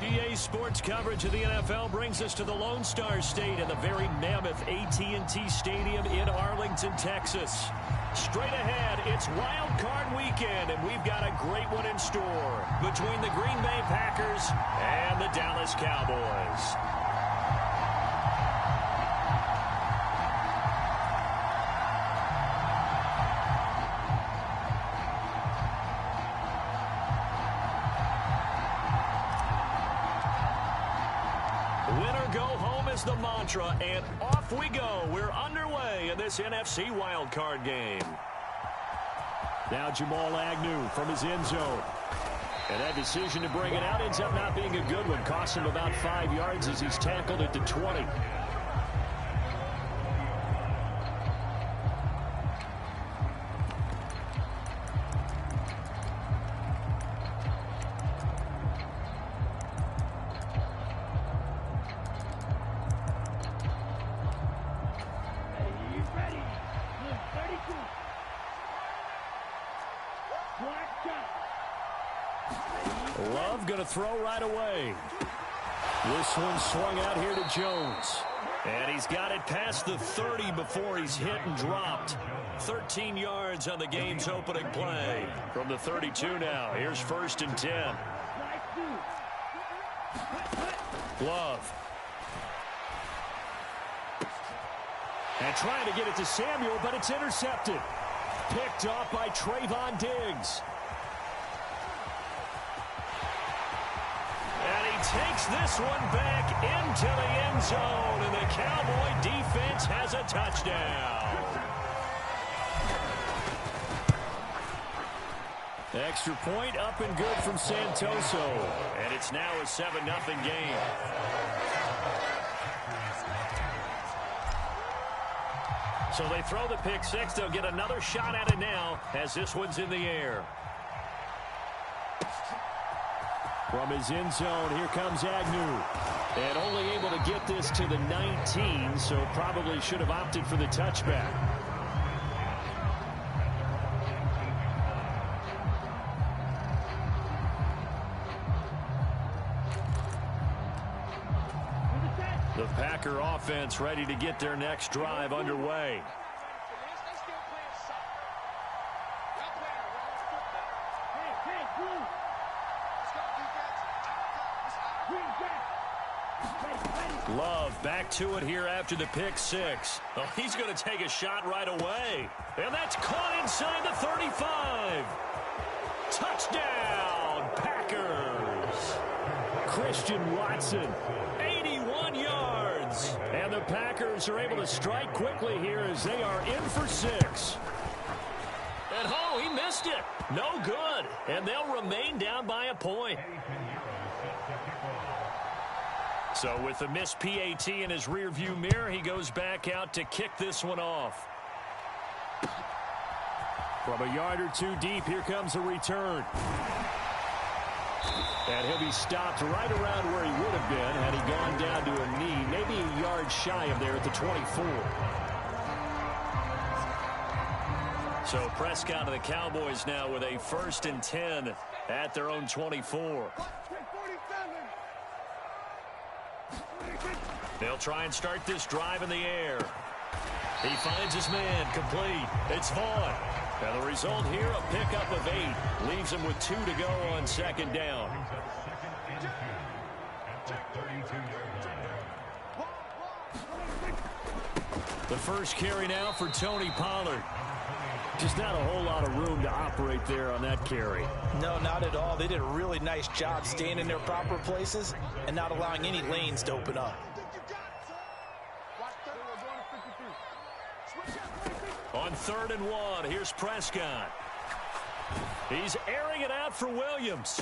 EA Sports coverage of the NFL brings us to the Lone Star State and the very mammoth AT&T Stadium in Arlington, Texas. Straight ahead, it's Wild Card Weekend, and we've got a great one in store between the Green Bay Packers and the Dallas Cowboys. The mantra, and off we go. We're underway in this NFC wildcard game. Now Jamal Agnew from his end zone. And that decision to bring it out ends up not being a good one. Costs him about 5 yards as he's tackled it to 20. Love going to throw right away. This one swung out here to Jones. And he's got it past the 30 before he's hit and dropped. 13 yards on the game's opening play. From the 32 now, here's 1st and 10. Love. And trying to get it to Samuel, but it's intercepted. Picked off by Trayvon Diggs. Takes this one back into the end zone, and the Cowboy defense has a touchdown. Extra point up and good from Santoso, and it's now a 7-0 game. So they throw the pick six. They'll get another shot at it now as this one's in the air. From his end zone, here comes Agnew. And only able to get this to the 19, so probably should have opted for the touchback. The Packer offense ready to get their next drive underway. Love back to it here after the pick six. Oh, he's going to take a shot right away. And that's caught inside the 35. Touchdown, Packers. Christian Watson, 81 yards. And the Packers are able to strike quickly here as they are in for 6. And oh, he missed it. No good. And they'll remain down by a point. So with the missed PAT in his rearview mirror, he goes back out to kick this one off. From a yard or two deep, here comes a return. And he'll be stopped right around where he would have been had he gone down to a knee, maybe a yard shy of there at the 24. So Prescott of the Cowboys now with a 1st and 10 at their own 24. They'll try and start this drive in the air. He finds his man complete. It's Vaughn. And the result here, a pickup of 8. Leaves him with 2 to go on 2nd down. The first carry now for Tony Pollard. Just not a whole lot of room to operate there on that carry. No, not at all. They did a really nice job staying in their proper places and not allowing any lanes to open up. On 3rd and 1, here's Prescott. He's airing it out for Williams.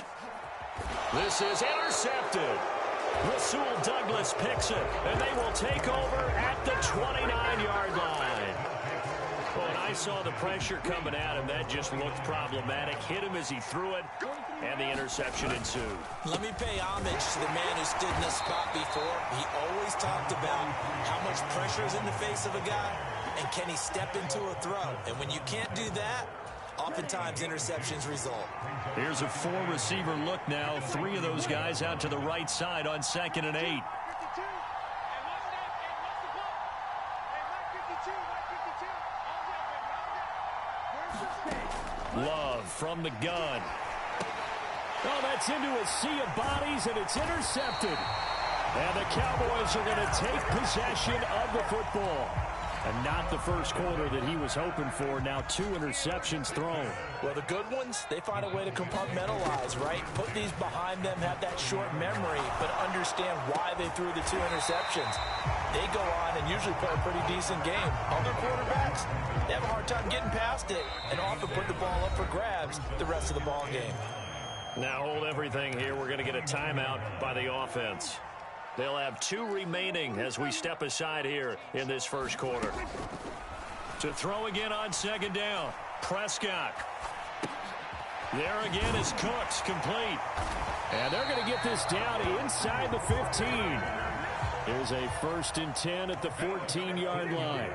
This is intercepted. Rasul Douglas picks it, and they will take over at the 29-yard line. Well, when I saw the pressure coming at him, that just looked problematic. Hit him as he threw it, and the interception ensued. Let me pay homage to the man who stood in this spot before. He always talked about how much pressure is in the face of a guy, and can he step into a throw? And when you can't do that, Oftentimes, interceptions result. Here's a 4-receiver look now. 3 of those guys out to the right side on 2nd and 8. Love from the gun. Oh, that's into a sea of bodies, and it's intercepted. And the Cowboys are going to take possession of the football. And not the first quarter that he was hoping for. Now 2 interceptions thrown. Well, the good ones, they find a way to compartmentalize, right? Put these behind them, have that short memory, but understand why they threw the 2 interceptions. They go on and usually play a pretty decent game. Other quarterbacks, they have a hard time getting past it and often put the ball up for grabs the rest of the ball game. Now hold everything here. We're going to get a timeout by the offense. They'll have 2 remaining as we step aside here in this first quarter. To throw again on 2nd down. Prescott. There again is Cooks, complete. And they're going to get this down inside the 15. Here's a 1st and 10 at the 14-yard line.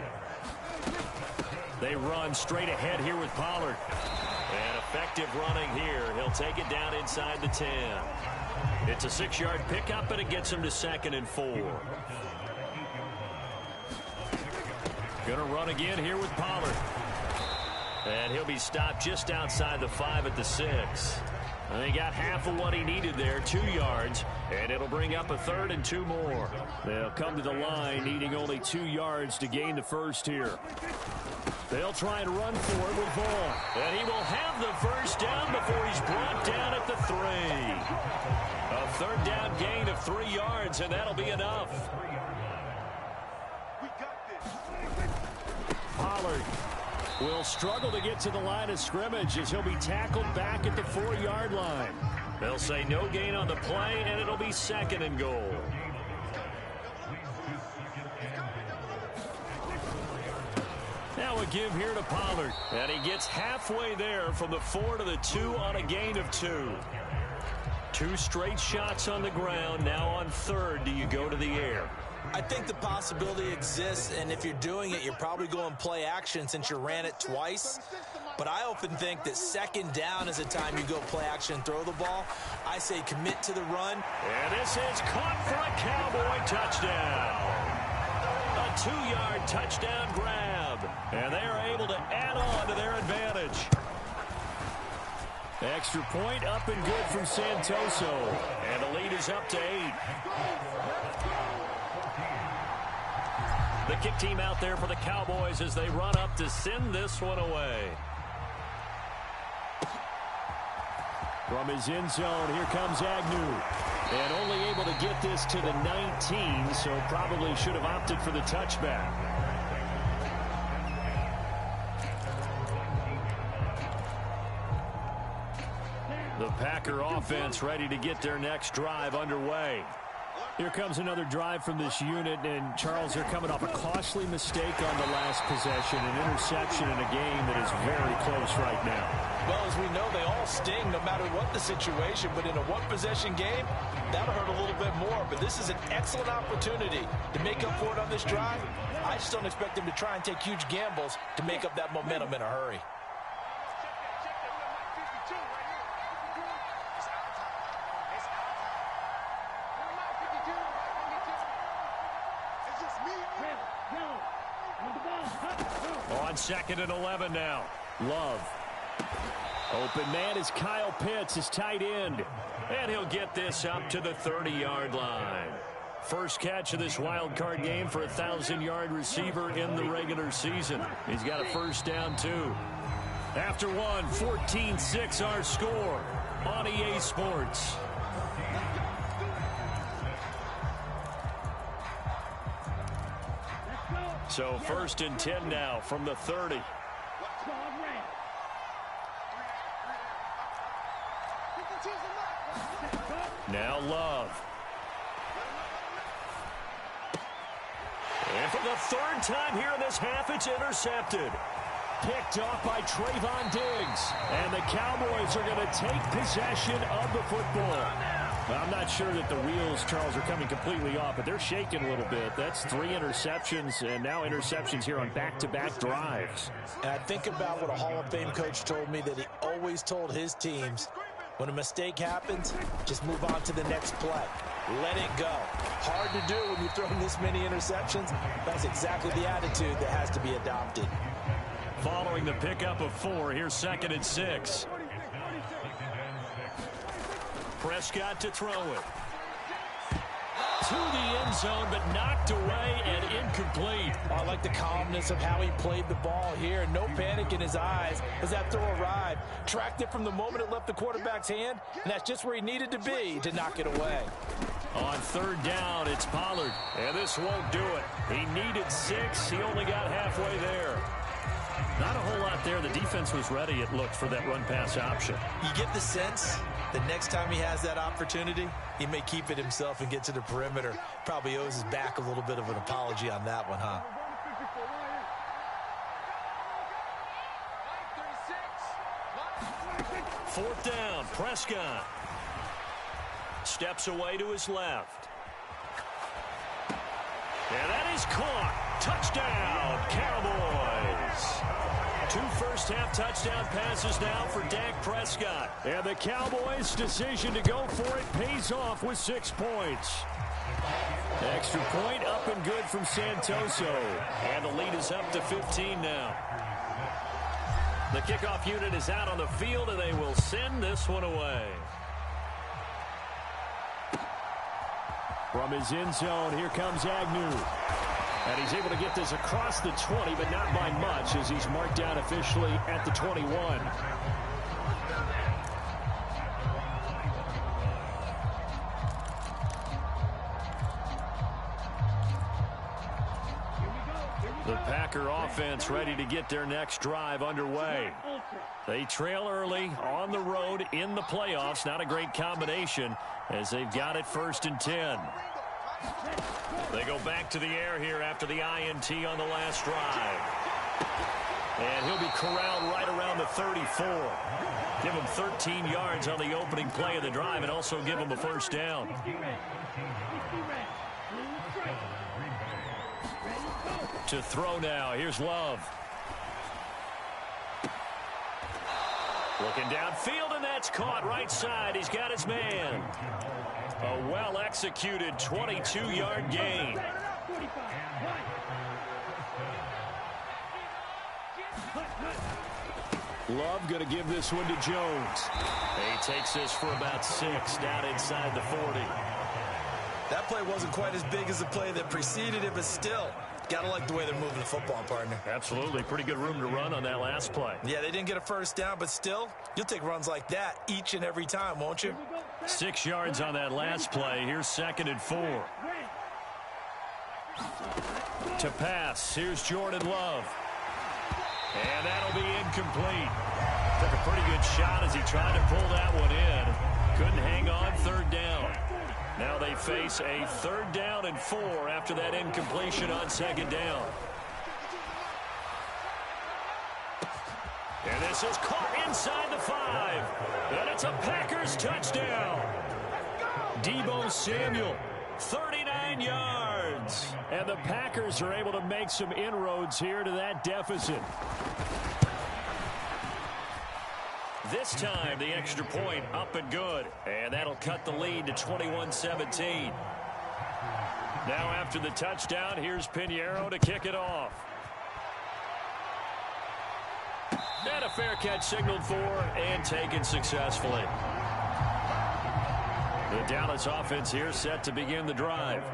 They run straight ahead here with Pollard. And effective running here. He'll take it down inside the 10. It's a 6-yard pickup, and it gets him to 2nd and 4. Going to run again here with Pollard. And he'll be stopped just outside the 5 at the 6. And he got half of what he needed there, 2 yards, and it'll bring up a 3rd and 2 more. They'll come to the line, needing only 2 yards to gain the first here. They'll try and run for it with Vaughn. And he will have the first down before he's brought down at the 3. A 3rd down gain of 3 yards, and that'll be enough. Pollard will struggle to get to the line of scrimmage as he'll be tackled back at the 4-yard line. They'll say no gain on the play, and it'll be 2nd and goal. Now a give here to Pollard. And he gets halfway there from the 4 to the 2 on a gain of 2. 2 straight shots on the ground. Now on 3rd, do you go to the air? I think the possibility exists, and if you're doing it, you're probably going play action since you ran it twice. But I often think that 2nd down is a time you go play action and throw the ball. I say commit to the run. And this is caught for a Cowboy touchdown. A 2-yard touchdown grab. And they are able to add on to their advantage. Extra point up and good from Santoso. And the lead is up to 8. The kick team out there for the Cowboys as they run up to send this one away. From his end zone, here comes Agnew. And only able to get this to the 19, so probably should have opted for the touchback. The Packer offense ready to get their next drive underway. Here comes another drive from this unit, and Charles, they're coming off a costly mistake on the last possession, an interception in a game that is very close right now. Well, as we know, they all sting no matter what the situation, but in a one-possession game, that'll hurt a little bit more. But this is an excellent opportunity to make up for it on this drive. I just don't expect them to try and take huge gambles to make up that momentum in a hurry. On 2nd and 11 now. Love. Open man is Kyle Pitts, his tight end. And he'll get this up to the 30-yard line. First catch of this wild card game for a 1,000-yard receiver in the regular season. He's got a first down, too. After one, 14-6 our score on EA Sports. So 1st and 10 now from the 30. Now Love. And for the 3rd time here in this half, it's intercepted. Picked off by Trayvon Diggs. And the Cowboys are going to take possession of the football. I'm not sure that the wheels, Charles, are coming completely off, but they're shaking a little bit. That's 3 interceptions, and now interceptions here on back-to-back drives. And I think about what a Hall of Fame coach told me, that he always told his teams, when a mistake happens, just move on to the next play. Let it go. Hard to do when you're throwing this many interceptions. That's exactly the attitude that has to be adopted. Following the pickup of 4, here's 2nd and 6. Prescott to throw it. To the end zone, but knocked away and incomplete. I like the calmness of how he played the ball here. No panic in his eyes as that throw arrived. Tracked it from the moment it left the quarterback's hand, and that's just where he needed to be to knock it away. On 3rd down, it's Pollard, and this won't do it. He needed 6. He only got halfway there. Not a whole lot there. The defense was ready, it looked, for that run-pass option. You get the sense the next time he has that opportunity, he may keep it himself and get to the perimeter. Probably owes his back a little bit of an apology on that one, huh? Fourth down, Prescott. Steps away to his left. And that is caught. Touchdown, Cowboys. 2 first-half touchdown passes now for Dak Prescott. And the Cowboys' decision to go for it pays off with 6 points. Extra point up and good from Santoso. And the lead is up to 15 now. The kickoff unit is out on the field, and they will send this one away. From his end zone, here comes Agnew. And he's able to get this across the 20, but not by much, as he's marked down officially at the 21. The Packer offense ready to get their next drive underway. They trail early on the road in the playoffs. Not a great combination as they've got it 1st and 10. They go back to the air here after the INT on the last drive. And he'll be corralled right around the 34. Give him 13 yards on the opening play of the drive and also give him a 1st down. To throw now. Here's Love. Looking downfield, and that's caught right side. He's got his man. A well-executed 22-yard gain. Love going to give this one to Jones. He takes this for about 6 down inside the 40. That play wasn't quite as big as the play that preceded it, but still, gotta like the way they're moving the football, partner. Absolutely. Pretty good room to run on that last play. Yeah, they didn't get a 1st down, but still, you'll take runs like that each and every time, won't you? 6 yards on that last play. Here's 2nd and 4. To pass. Here's Jordan Love. And that'll be incomplete. Took a pretty good shot as he tried to pull that one in. Couldn't hang on. 3rd down. Now they face a 3rd down and 4 after that incompletion on 2nd down. And this is caught inside the 5. And it's a Packers touchdown. Deebo Samuel, 39 yards. And the Packers are able to make some inroads here to that deficit. This time, the extra point up and good. And that'll cut the lead to 21-17. Now after the touchdown, here's Pinheiro to kick it off. And a fair catch signaled for and taken successfully. The Dallas offense here set to begin the drive.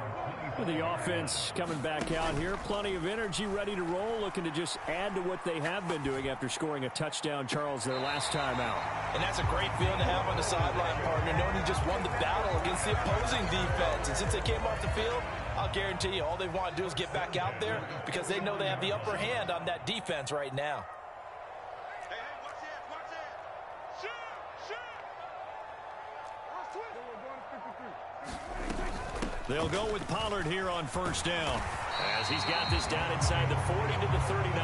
The offense coming back out here. Plenty of energy, ready to roll, looking to just add to what they have been doing after scoring a touchdown, Charles, their last time out. And that's a great feeling to have on the sideline, partner, knowing you just won the battle against the opposing defense. And since they came off the field, I'll guarantee you all they want to do is get back out there because they know they have the upper hand on that defense right now. They'll go with Pollard here on 1st down as he's got this down inside the 40 to the 39.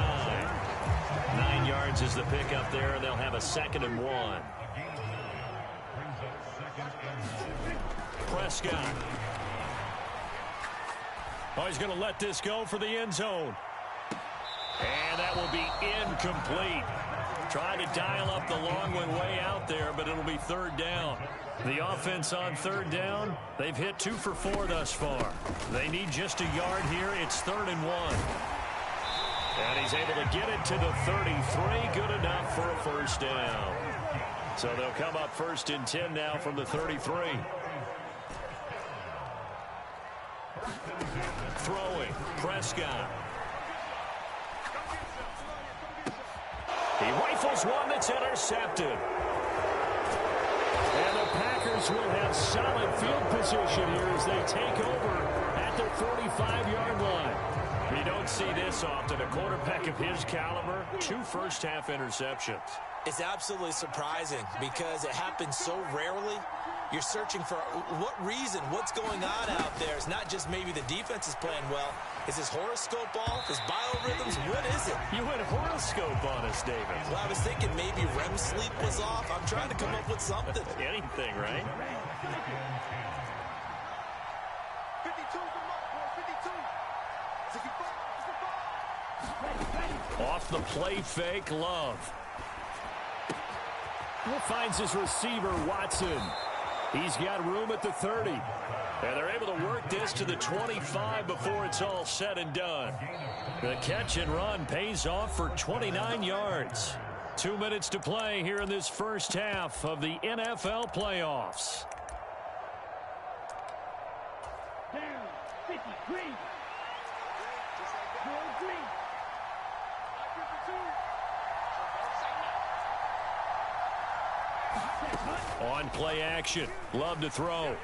9 yards is the pickup there, and they'll have a 2nd and 1. Prescott. Oh, he's going to let this go for the end zone. And that will be incomplete. Trying to dial up the long one way out there, but it'll be third down. The offense on third down, they've hit 2 for 4 thus far. They need just a yard here. It's 3rd and 1. And he's able to get it to the 33. Good enough for a first down. So they'll come up 1st and 10 now from the 33. Throwing, Prescott. He rifles one that's intercepted. And the Packers will have solid field position here as they take over at their 45-yard line. You don't see this often. A quarterback of his caliber, 2 first-half interceptions. It's absolutely surprising because it happens so rarely. You're searching for what reason, what's going on out there. It's not just maybe the defense is playing well. Is his horoscope off? His biorhythms? What is it? You went horoscope on us, David. Well, I was thinking maybe REM sleep was off. I'm trying to come up with something. Anything, right? 52, come on, boy, 52. 64. Off the play fake, Love. Finds his receiver, Watson. He's got room at the 30. And they're able to work this to the 25 before it's all said and done. The catch and run pays off for 29 yards. 2 minutes to play here in this first half of the NFL playoffs. Down, 53. On play action. Love to throw.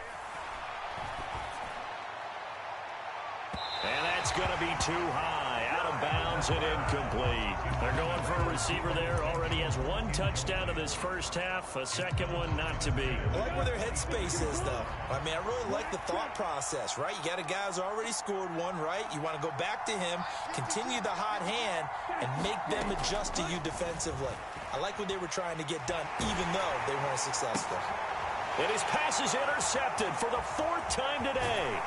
And that's going to be too high. Out of bounds and incomplete. They're going for a receiver there. Already has 1 touchdown in this first half. A second one not to be. I like where their headspace is, though. I mean, I really like the thought process, right? You got a guy who's already scored 1, right? You want to go back to him, continue the hot hand, and make them adjust to you defensively. I like what they were trying to get done, even though they weren't successful. And his pass is intercepted for the 4th time today.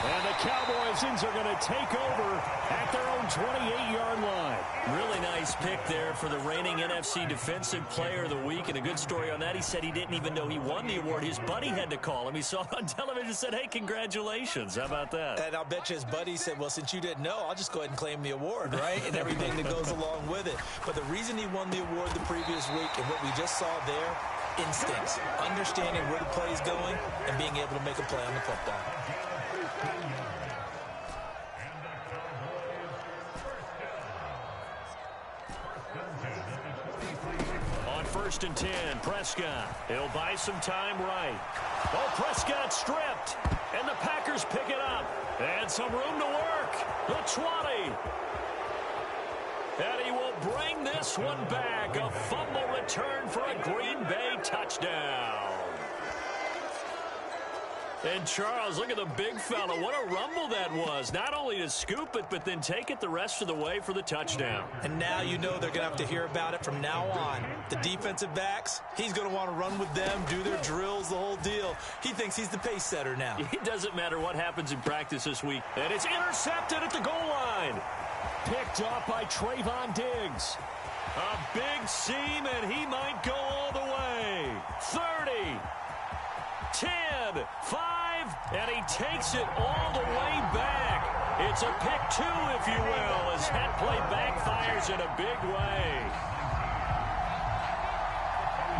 And the Cowboys are going to take over at their own 28-yard line. Really nice pick there for the reigning NFC Defensive Player of the Week. And a good story on that, he said he didn't even know he won the award. His buddy had to call him. He saw it on television and said, hey, congratulations. How about that? And I'll bet you his buddy said, well, since you didn't know, I'll just go ahead and claim the award, right? And everything that goes along with it. But the reason he won the award the previous week and what we just saw there, instincts, understanding where the play is going and being able to make a play on the football. On 1st and 10, Prescott. He'll buy some time right. Oh, Prescott stripped. And the Packers pick it up. And some room to work. The 20. And he will bring this one back. A fumble return for a Green Bay touchdown. And Charles, look at the big fella. What a rumble that was. Not only to scoop it, but then take it the rest of the way for the touchdown. And now you know they're going to have to hear about it from now on. The defensive backs, he's going to want to run with them, do their drills, the whole deal. He thinks he's the pace setter now. It doesn't matter what happens in practice this week. And it's intercepted at the goal line. Picked off by Trayvon Diggs. A big seam, and he might go all the way. 30, 10, 5, and he takes it all the way back. It's a pick 2, if you will, as that play backfires in a big way.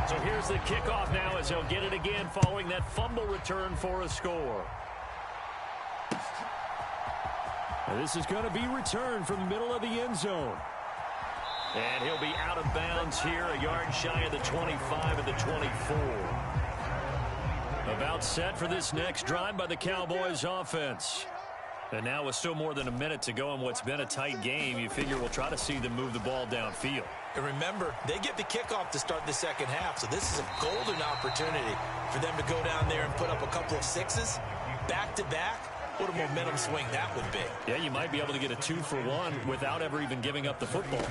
So here's the kickoff now as they'll get it again following that fumble return for a score. And this is going to be returned from the middle of the end zone. And he'll be out of bounds here, a yard shy of the 25 and the 24. About set for this next drive by the Cowboys offense. And now with still more than a minute to go in what's been a tight game, you figure we'll try to see them move the ball downfield. And remember, they get the kickoff to start the second half, so this is a golden opportunity for them to go down there and put up a couple of 6s back-to-back. What a momentum swing that would be. Yeah, you might be able to get a 2-for-1 without ever even giving up the football.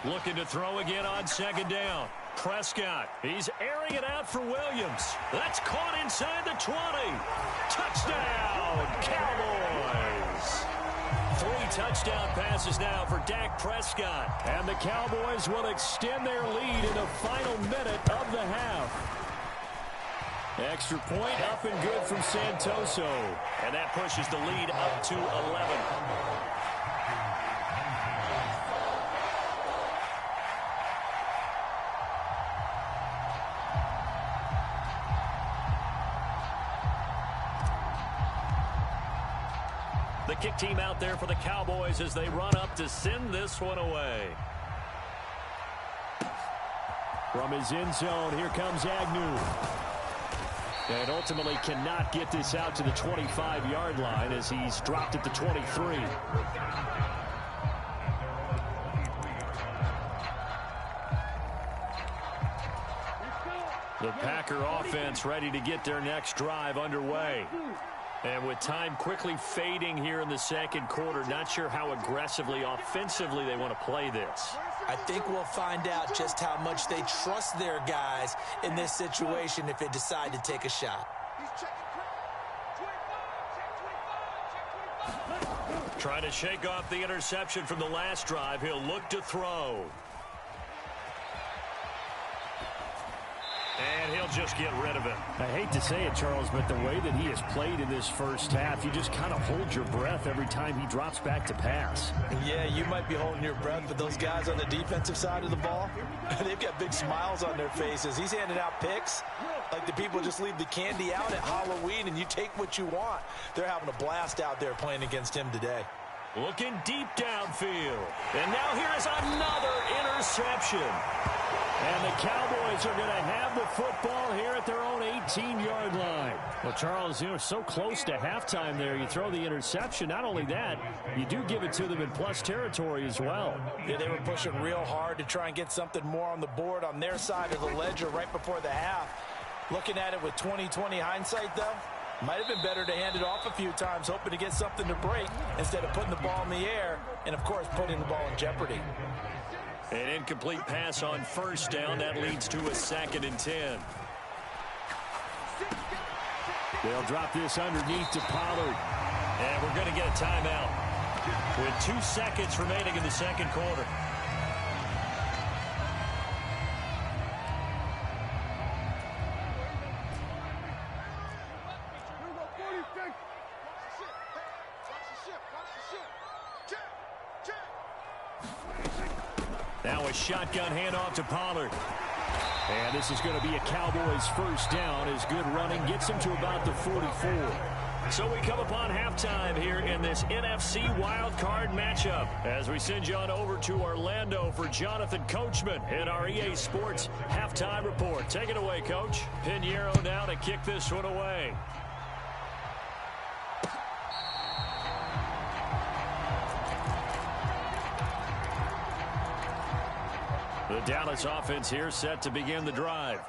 Looking to throw again on second down. Prescott, he's airing it out for Williams. That's caught inside the 20. Touchdown, Cowboys. 3 touchdown passes now for Dak Prescott. And the Cowboys will extend their lead in the final minute of the half. Extra point up and good from Santoso. And that pushes the lead up to 11. The kick team out there for the Cowboys as they run up to send this one away. From his end zone, here comes Agnew. And ultimately cannot get this out to the 25-yard line as he's dropped at the 23. The Packer offense ready to get their next drive underway. And with time quickly fading here in the second quarter, not sure how aggressively, offensively they want to play this. I think we'll find out just how much they trust their guys in this situation if they decide to take a shot. Trying to shake off the interception from the last drive. He'll look to throw. And he'll just get rid of it. I hate to say it, Charles, but the way that he has played in this first half, you just kind of hold your breath every time he drops back to pass. Yeah, you might be holding your breath, but those guys on the defensive side of the ball, they've got big smiles on their faces. He's handing out picks like the people just leave the candy out at Halloween and you take what you want. They're having a blast out there playing against him today. Looking deep downfield. And now here is another interception. And the Cowboys are going to have the football here at their own 18-yard line. Well, Charles, you know, so close to halftime there. You throw the interception. Not only that, you do give it to them in plus territory as well. Yeah, they were pushing real hard to try and get something more on the board on their side of the ledger right before the half. Looking at it with 20/20 hindsight, though, might have been better to hand it off a few times, hoping to get something to break instead of putting the ball in the air and, of course, putting the ball in jeopardy. An incomplete pass on first down. That leads to a 2nd and 10. They'll drop this underneath to Pollard. And we're going to get a timeout with 2 seconds remaining in the second quarter. Now a shotgun handoff to Pollard. And this is going to be a Cowboys first down as good running gets him to about the 44. So we come upon halftime here in this NFC wildcard matchup as we send you on over to Orlando for Jonathan Coachman in our EA Sports halftime report. Take it away, Coach. Pinheiro now to kick this one away. The Dallas offense here set to begin the drive.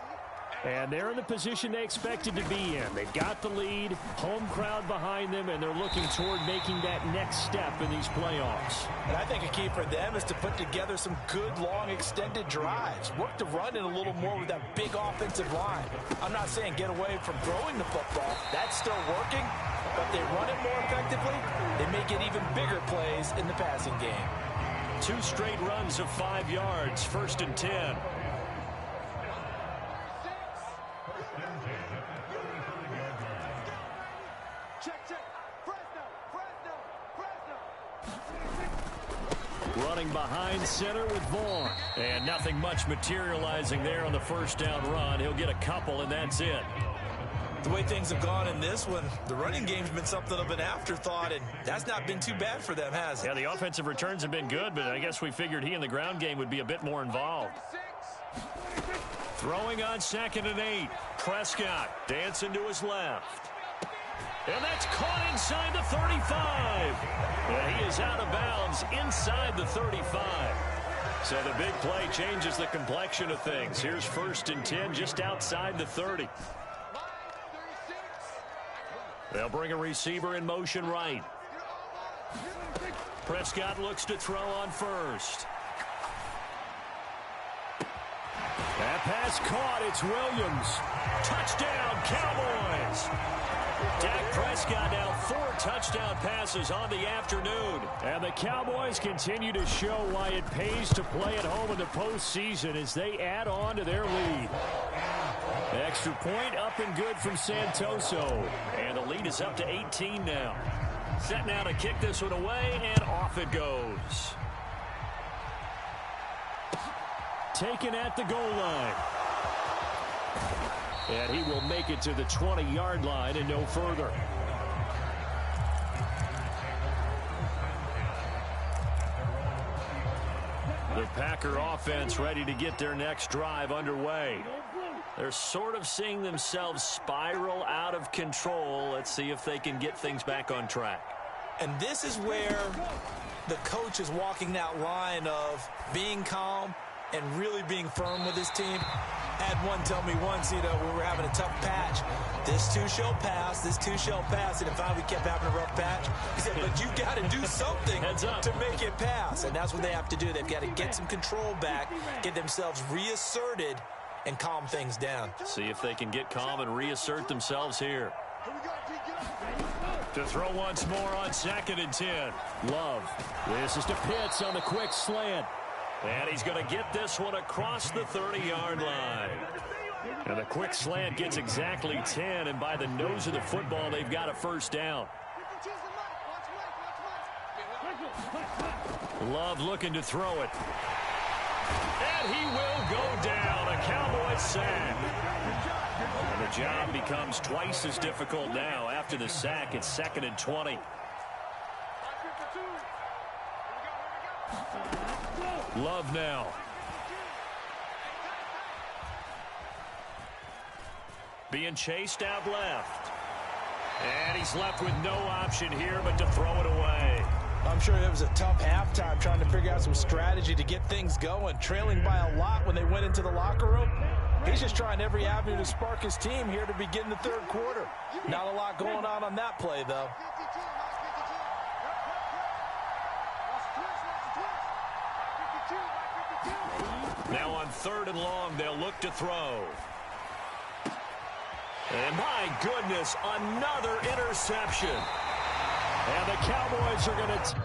And they're in the position they expected to be in. They've got the lead, home crowd behind them, and they're looking toward making that next step in these playoffs. And I think a key for them is to put together some good, long, extended drives. Work the run in a little more with that big offensive line. I'm not saying get away from throwing the football. That's still working. But they run it more effectively, they make it even bigger plays in the passing game. 2 straight runs of 5 yards, 1st and 10. Running behind center with Vaughn. And nothing much materializing there on the first down run. He'll get a couple, and that's it. The way things have gone in this one, the running game's been something of an afterthought, and that's not been too bad for them, has it? Yeah, the offensive returns have been good, but I guess we figured he in the ground game would be a bit more involved. Throwing on 2nd and 8. Prescott dancing to his left. And that's caught inside the 35. And he is out of bounds inside the 35. So the big play changes the complexion of things. Here's 1st and 10 just outside the 30. They'll bring a receiver in motion right. Prescott looks to throw on first. pass caught. It's Williams. Touchdown, Cowboys! Dak Prescott now 4 touchdown passes on the afternoon. And the Cowboys continue to show why it pays to play at home in the postseason as they add on to their lead. Extra point up and good from Santoso. And the lead is up to 18 now. Set now to kick this one away, and off it goes. Taken at the goal line. And he will make it to the 20-yard line and no further. The Packer offense ready to get their next drive underway. They're sort of seeing themselves spiral out of control. Let's see if they can get things back on track. And this is where the coach is walking that line of being calm and really being firm with his team. Had one tell me once, when we were having a tough patch, this too shall pass, this too shall pass. And finally we kept having a rough patch. He said, but you've got to do something to make it pass. And that's what they have to do. They've got to get some control back, get themselves reasserted, and calm things down. See if they can get calm and reassert themselves here. To throw once more on 2nd and 10. Love. This is to Pitts on the quick slant. And he's going to get this one across the 30-yard line. And the quick slant gets exactly 10, and by the nose of the football, they've got a first down. Love looking to throw it. And he will go down. A Cowboys sack. And the job becomes twice as difficult now. After the sack, it's 2nd and 20. Love now. Being chased out left. And he's left with no option here but to throw it away. I'm sure it was a tough halftime trying to figure out some strategy to get things going. Trailing by a lot when they went into the locker room. He's just trying every avenue to spark his team here to begin the third quarter. Not a lot going on that play, though. Now on 3rd and long, they'll look to throw. And my goodness, another interception. And the Cowboys are going to